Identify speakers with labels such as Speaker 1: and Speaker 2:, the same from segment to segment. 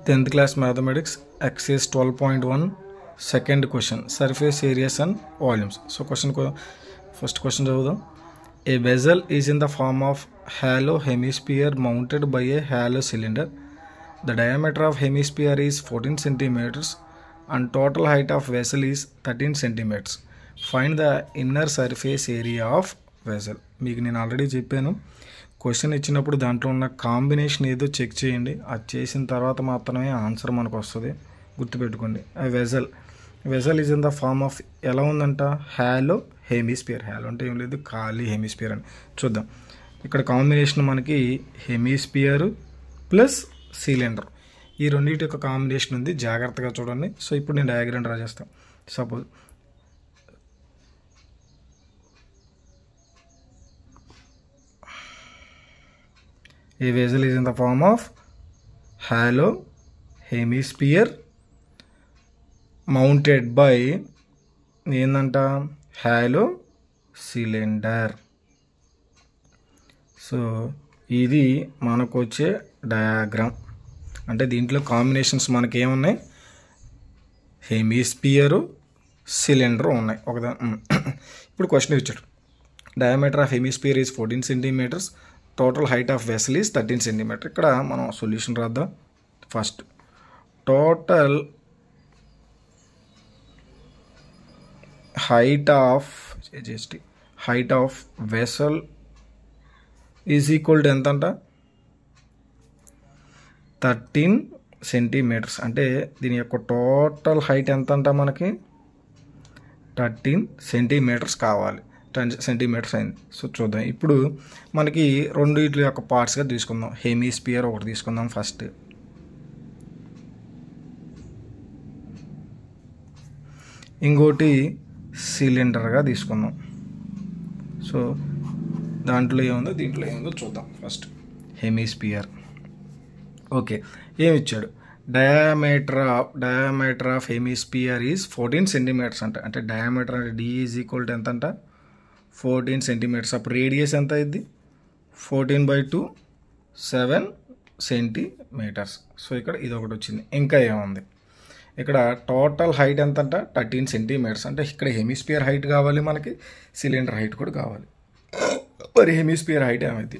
Speaker 1: 10th class mathematics exercise 12.1 second question surface areas and volumes. So first question chududam. A vessel is in the form of hollow hemisphere mounted by a hollow cylinder. The diameter of hemisphere is 14 centimeters and total height of vessel is 13 centimeters. Find the inner surface area of vessel. మీకు నేను already చెప్పాను, question ఇచ్చినప్పుడు దాంట్లో ఉన్న combination ఏదో check చేయండి. అది చేసిన తర్వాత మాత్రమే ఆన్సర్ మనకు వస్తుంది, గుర్తుపెట్టుకోండి. Vessel is in the form of ఎలా ఉందంట, హ్యాలో హెమిస్పియర్. హ్యాలో అంటే ఏం లేదు, ఖాళీ హెమిస్పియర్ అని. చూద్దాం, ఇక్కడ కాంబినేషన్ మనకి హెమిస్పియర్ ప్లస్ సిలిండర్, ఈ రెండింటి యొక్క కాంబినేషన్ ఉంది. జాగ్రత్తగా చూడండి. సో ఇప్పుడు నేను డయాగ్రామ్ డ్రా చేస్తాను. Suppose a vessel is in the form of hollow hemisphere mounted by ఏందంట, hollow cylinder. So ఇది మనకు వచ్చే డయాగ్రామ్. అంటే దీంట్లో కాంబినేషన్స్ మనకి ఏమున్నాయి, హెమిస్పియరు సిలిండర్ ఉన్నాయి. ఇప్పుడు క్వశ్చన్ ఇచ్చాడు, diameter of hemisphere is 14 centimetres, total height of vessel is 13 centimetre. ఇక్కడ మనం సొల్యూషన్ రాద్దాం. First total height of vessel is equal to ఎంత అంట, 13 సెంటీమీటర్స్. అంటే దీని యొక్క టోటల్ హైట్ ఎంత అంట, మనకి 13 సెంటీమీటర్స్ కావాలి. 10 సెంటీమీటర్స్ అయింది. సో చూద్దాం, ఇప్పుడు మనకి రెండు ఇట్ల యొక్క పార్ట్స్గా తీసుకుందాం. హెమిస్పియర్ ఒకటి తీసుకుందాం ఫస్ట్. ఇంకోటి సిలిండర్గా తీసుకుందాం. సో దాంట్లో ఏముందో దీంట్లో ఏముందో చూద్దాం. First hemisphere. ఓకే, ఏమి ఇచ్చాడు, diameter of hemisphere is 14 centimetres అంట. అంటే డయామీటర్ అంటే డి ఈజ్ ఈక్వల్ టు ఎంత అంట, 14 సెంటీమీటర్స్. అప్పుడు రేడియస్ ఎంత అయింది, 14/2 7 సెంటీమీటర్స్. సో ఇక్కడ ఇది ఒకటి వచ్చింది. ఇంకా ఏముంది, ఇక్కడ టోటల్ హైట్ ఎంత అంట, 13 సెంటీమీటర్స్. అంటే ఇక్కడ హెమిస్పియర్ హైట్ కావాలి మనకి, సిలిండర్ హైట్ కూడా కావాలి. మరి హెమిస్పియర్ హైట్ ఏమైంది,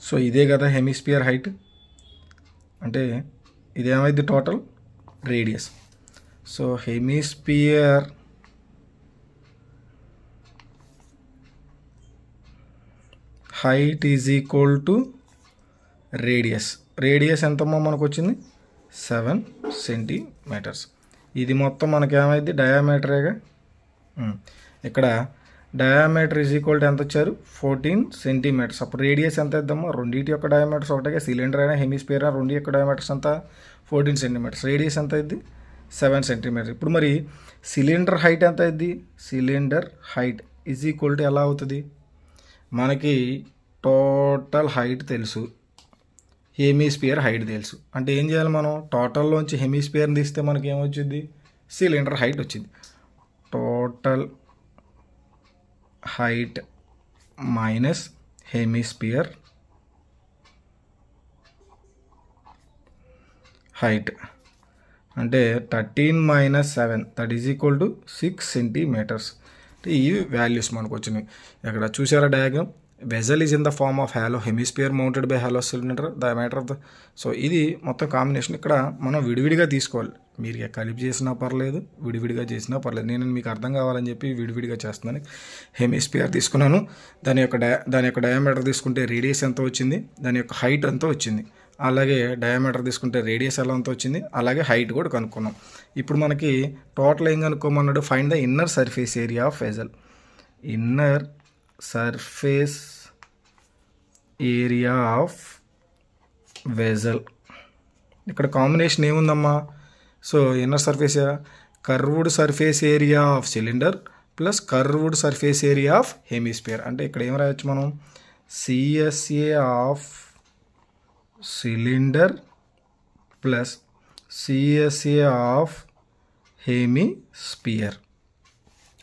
Speaker 1: సో ఇదే కదా హెమిస్పియర్ హైట్. అంటే ఇదేమైంది, total radius. So hemisphere height is equal to radius. Radius ఎంతమ్మో మనకు వచ్చింది, 7 సెంటీమీటర్స్. ఇది మొత్తం మనకి ఏమైంది, డయామీటరేగా. ఇక్కడ డయామీటర్ ఈజ్ ఈక్వల్ టు ఎంత వచ్చారు, 14 సెంటీమీటర్స్. అప్పుడు రేడియస్ ఎంత ఇద్దామో, రెండింటి యొక్క డయామీటర్స్ ఒకటే, సిలిండర్ అయినా హెమిస్పియర్ అయినా రెండు యొక్క డయామీటర్స్ అంతా 14 సెంటీమీటర్స్. రేడియస్ ఎంత అయింది, 7 సెంటీమీటర్స్. ఇప్పుడు మరి సిలిండర్ హైట్ ఎంత అయింది, cylinder height is equal to ఎలా అవుతుంది, మనకి టోటల్ హైట్ తెలుసు, హెమిస్పియర్ హైట్ తెలుసు. అంటే ఏం చేయాలి మనం, టోటల్లోంచి హెమిస్పియర్ని తీస్తే మనకి ఏమొచ్చింది, సిలిండర్ హైట్ వచ్చింది. Total height minus hemisphere height అంటే 13 - 7 that is equal to 6 centimetres. ఈ వాల్యూస్ మనకు వచ్చినాయి. ఇక్కడ చూసారా diagram, vessel is in the form of hollow hemisphere mounted by hollow cylinder, the matter of the. So ఇది మొత్తం combination. ఇక్కడ మనం విడివిడిగా తీసుకోవాలి, మీరు కలిపి చేసినా పర్లేదు, విడివిడిగా చేసినా పర్లేదు. నేను మీకు అర్థం కావాలని చెప్పి విడివిడిగా చేస్తున్నాను. హెమిస్పియర్ తీసుకున్నాను, దాని యొక్క డయామీటర్ తీసుకుంటే రేడియస్ ఎంత వచ్చింది, దాని యొక్క హైట్ ఎంత వచ్చింది, అలాగే డయామీటర్ తీసుకుంటే రేడియస్ ఎలా ఎంత వచ్చింది, అలాగే హైట్ కూడా కనుక్కున్నాం. ఇప్పుడు మనకి టోటల్ ఏం కనుక్కోమన్నాడు, find the inner surface area of vessel. Inner surface area of vessel. ఇక్కడ కాంబినేషన్ ఏముందమ్మా, so inner surface curved surface area of cylinder plus curved surface area of hemisphere. అంటే ఇక్కడ ఏం రాయొచ్చు మనం, CSA of cylinder plus CSA of hemisphere.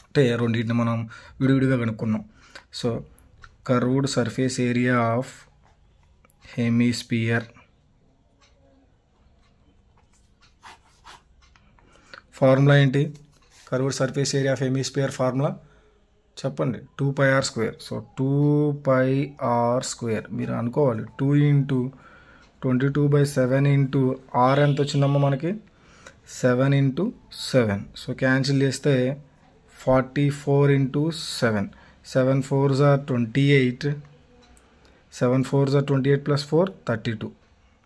Speaker 1: అంటే రెండింటిని మనం విడివిడిగా కనుక్కున్నాం. So curved surface area of hemisphere formula ఏంటి? Curved surface area of hemisphere formula చెప్పండి, 2πr². So 2πr². మీరు అనుకోవాలి 2 × 22/7 ఇంటూ r ఎంత వచ్చిందమ్మా మనకి? 7 × 7. సో క్యాన్సిల్ చేస్తే 44 × 7. 7 4s are 28. 7 4s are 28 + 4 32.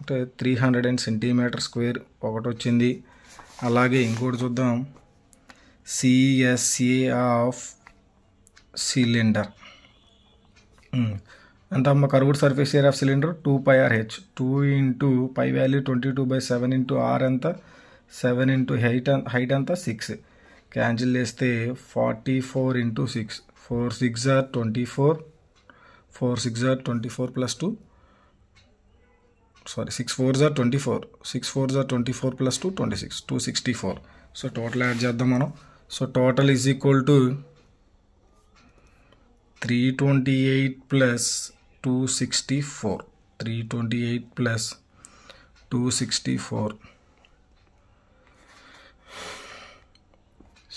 Speaker 1: అంటే 300 cm² ఒకటి వచ్చింది. అలాగే ఇంకోటి చూద్దాం, CSA ఆఫ్ సిలిండర్ ఎంత అమ్మ? Curved surface area of cylinder 2πrh. 2 × π value 22/7 into r ఎంత? 7 ఇంటూ హైట్ అంతా 6. క్యాన్సిల్ చేస్తే 44 × 6. 4 6s are 24. 4 6s are 24 + 2. Sorry, 6 4s are 24. 6 4s are 24 + 2 26. 264. So total add చేద్దాం మనం. So total is equal to 328 + 264. 328 + 264.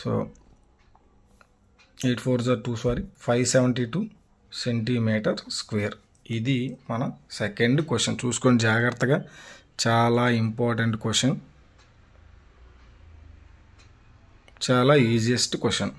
Speaker 1: So 8 4s are 2, 572 cm². ఇది మన second question. చూసుకొని జాగ్రత్తగా, చాలా ఇంపార్టెంట్ క్వశ్చన్, చాలా ఈజియెస్ట్ క్వశ్చన్.